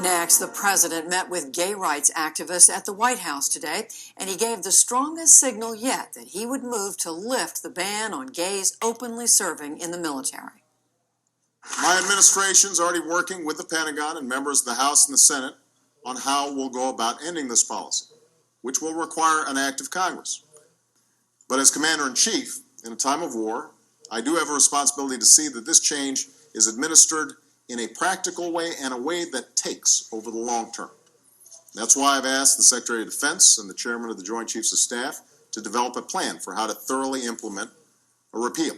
Next, the president met with gay rights activists at the White House today, and he gave the strongest signal yet that he would move to lift the ban on gays openly serving in the military. My administration is already working with the Pentagon and members of the House and the Senate on how we'll go about ending this policy, which will require an act of Congress. But as Commander-in-Chief, in a time of war, I do have a responsibility to see that this change is administered in a practical way and a way that takes over the long term. That's why I've asked the Secretary of Defense and the Chairman of the Joint Chiefs of Staff to develop a plan for how to thoroughly implement a repeal.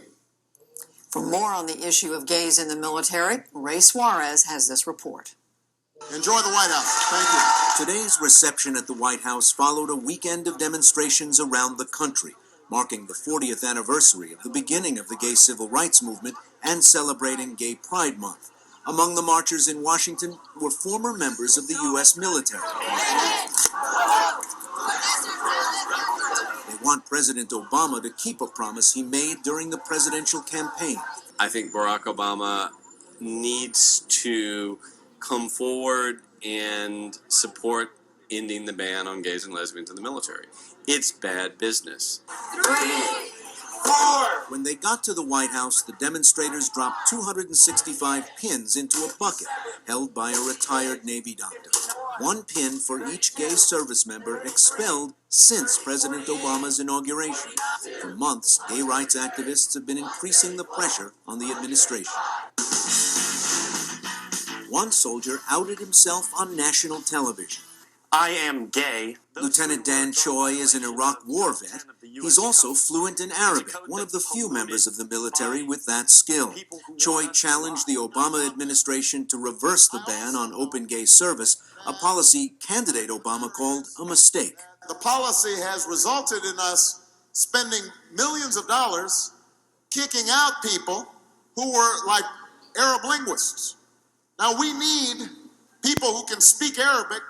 For more on the issue of gays in the military, Ray Suarez has this report. Enjoy the White House. Thank you. Today's reception at the White House followed a weekend of demonstrations around the country, marking the 40th anniversary of the beginning of the gay civil rights movement and celebrating Gay Pride Month. Among the marchers in Washington were former members of the U.S. military. They want President Obama to keep a promise he made during the presidential campaign. I think Barack Obama needs to come forward and support ending the ban on gays and lesbians in the military. It's bad business. 3, 4. When they got to the White House, the demonstrators dropped 265 pins into a bucket held by a retired Navy doctor. One pin for each gay service member expelled since President Obama's inauguration. For months, gay rights activists have been increasing the pressure on the administration. One soldier outed himself on national television. I am gay. Lieutenant Dan Choi is an Iraq war vet. He's also fluent in Arabic, one of the few members of the military with that skill. Choi challenged the Obama administration to reverse the ban on open gay service, a policy candidate Obama called a mistake. The policy has resulted in us spending millions of dollars kicking out people who were like Arab linguists. Now we need people who can speak Arabic,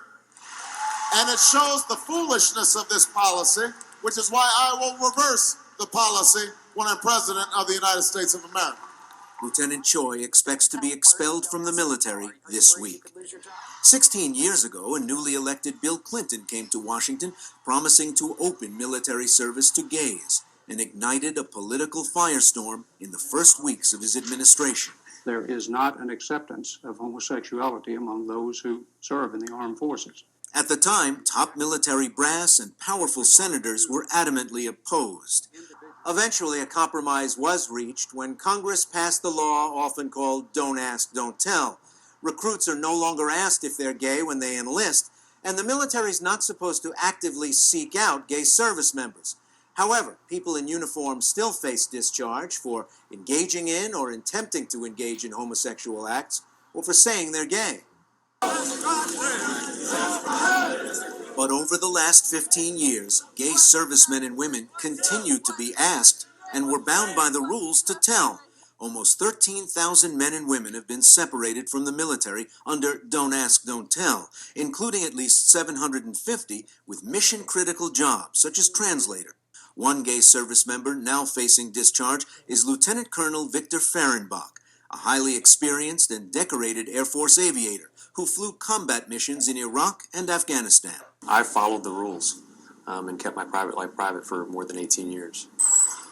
and it shows the foolishness of this policy, which is why I will reverse the policy when I'm President of the United States of America. Lieutenant Choi expects to be expelled from the military this week. 16 years ago, a newly elected Bill Clinton came to Washington promising to open military service to gays and ignited a political firestorm in the first weeks of his administration. There is not an acceptance of homosexuality among those who serve in the armed forces. At the time, top military brass and powerful senators were adamantly opposed. Eventually, a compromise was reached when Congress passed the law often called Don't Ask, Don't Tell. Recruits are no longer asked if they're gay when they enlist, and the military's not supposed to actively seek out gay service members. However, people in uniform still face discharge for engaging in or attempting to engage in homosexual acts or for saying they're gay. But over the last 15 years, gay servicemen and women continued to be asked and were bound by the rules to tell. Almost 13,000 men and women have been separated from the military under Don't Ask, Don't Tell, including at least 750 with mission-critical jobs, such as translator. One gay service member now facing discharge is Lieutenant Colonel Victor Fehrenbach, a highly experienced and decorated Air Force aviator who flew combat missions in Iraq and Afghanistan. I followed the rules and kept my private life private for more than 18 years.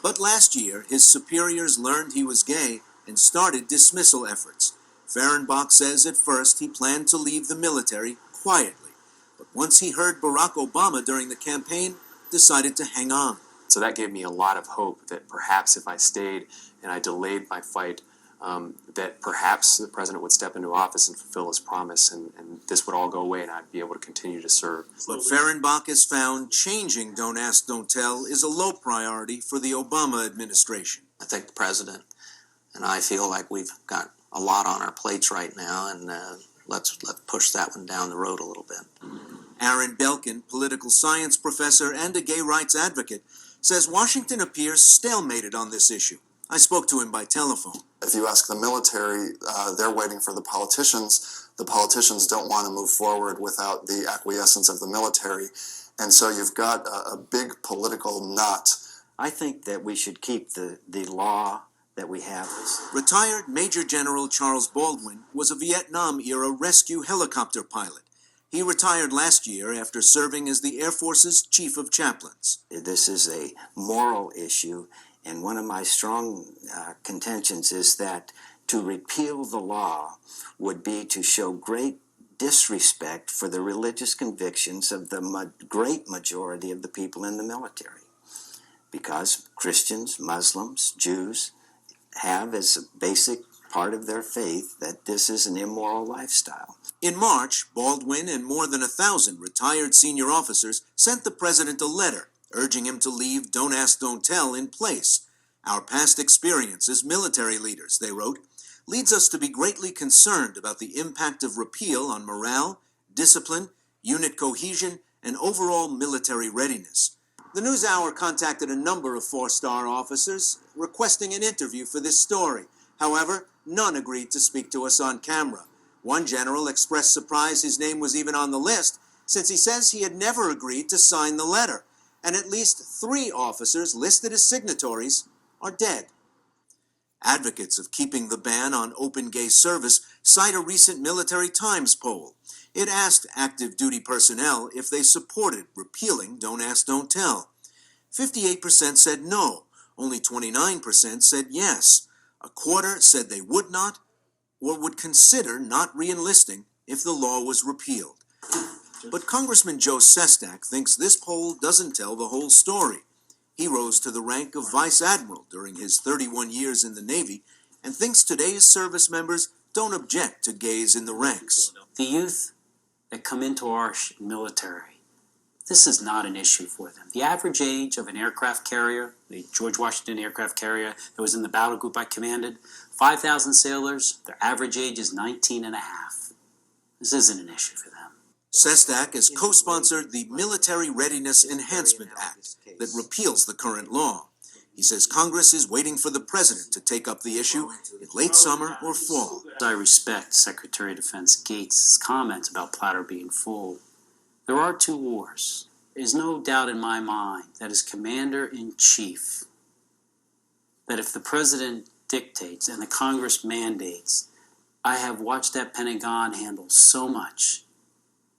But last year, his superiors learned he was gay and started dismissal efforts. Fehrenbach says at first he planned to leave the military quietly, but once he heard Barack Obama during the campaign, decided to hang on. So that gave me a lot of hope that perhaps if I stayed and I delayed my fight, that perhaps the president would step into office and fulfill his promise, and this would all go away and I'd be able to continue to serve. But Fehrenbach has found changing Don't Ask, Don't Tell is a low priority for the Obama administration. I think the president and I feel like we've got a lot on our plates right now, and let's push that one down the road a little bit. Aaron Belkin, political science professor and a gay rights advocate, says Washington appears stalemated on this issue. I spoke to him by telephone. If you ask the military, they're waiting for the politicians. The politicians don't want to move forward without the acquiescence of the military. And so you've got a big political knot. I think that we should keep the law that we have. Retired Major General Charles Baldwin was a Vietnam-era rescue helicopter pilot. He retired last year after serving as the Air Force's Chief of Chaplains. This is a moral issue, and one of my strong contentions is that to repeal the law would be to show great disrespect for the religious convictions of the great majority of the people in the military. Because Christians, Muslims, Jews have as a basic part of their faith that this is an immoral lifestyle. In March, Baldwin and more than 1,000 retired senior officers sent the president a letter urging him to leave Don't Ask, Don't Tell in place. Our past experience as military leaders, they wrote, leads us to be greatly concerned about the impact of repeal on morale, discipline, unit cohesion, and overall military readiness. The Newshour contacted a number of four-star officers requesting an interview for this story. However, none agreed to speak to us on camera. One general expressed surprise his name was even on the list, since he says he had never agreed to sign the letter, and at least 3 officers listed as signatories are dead. Advocates of keeping the ban on open gay service cite a recent Military Times poll. It asked active duty personnel if they supported repealing Don't Ask, Don't Tell. 58% said no, only 29% said yes. A quarter said they would not or would consider not re-enlisting if the law was repealed. But Congressman Joe Sestak thinks this poll doesn't tell the whole story. He rose to the rank of Vice Admiral during his 31 years in the Navy and thinks today's service members don't object to gays in the ranks. The youth that come into our military, this is not an issue for them. The average age of an aircraft carrier, the George Washington aircraft carrier that was in the battle group I commanded, 5,000 sailors, their average age is 19 and a half. This isn't an issue for them. Sestak has co-sponsored the Military Readiness Enhancement Act that repeals the current law. He says Congress is waiting for the president to take up the issue in late summer or fall. I respect Secretary of Defense Gates' comments about Platter being full. There are 2 wars. There's no doubt in my mind that as Commander-in-Chief, that if the president dictates and the Congress mandates, I have watched that Pentagon handle so much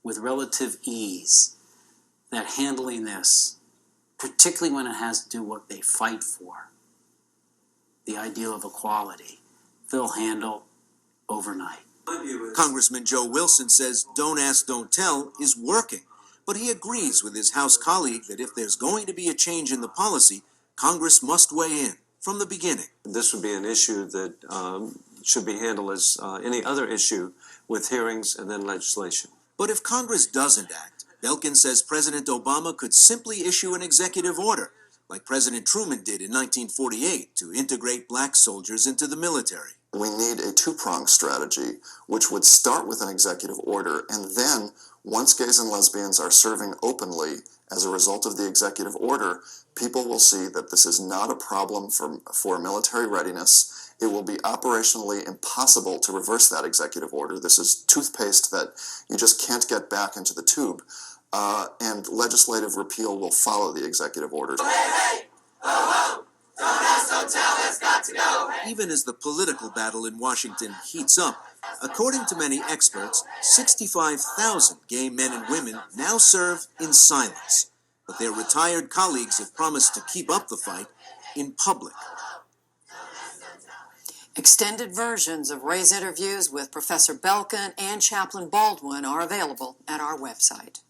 with relative ease that handling this, particularly when it has to do what they fight for, the ideal of equality, they'll handle overnight. Congressman Joe Wilson says Don't Ask, Don't Tell is working, but he agrees with his House colleague that if there's going to be a change in the policy, Congress must weigh in from the beginning. This would be an issue that should be handled as any other issue with hearings and then legislation. But if Congress doesn't act, Belkin says President Obama could simply issue an executive order, like President Truman did in 1948, to integrate black soldiers into the military. We need a 2-pronged strategy, which would start with an executive order, and then, once gays and lesbians are serving openly as a result of the executive order, people will see that this is not a problem for military readiness. It will be operationally impossible to reverse that executive order. This is toothpaste that you just can't get back into the tube. And legislative repeal will follow the executive order. Even as the political battle in Washington heats up, according to many experts, 65,000 gay men and women now serve in silence. But their retired colleagues have promised to keep up the fight in public. Extended versions of Ray's interviews with Professor Belkin and Chaplain Baldwin are available at our website.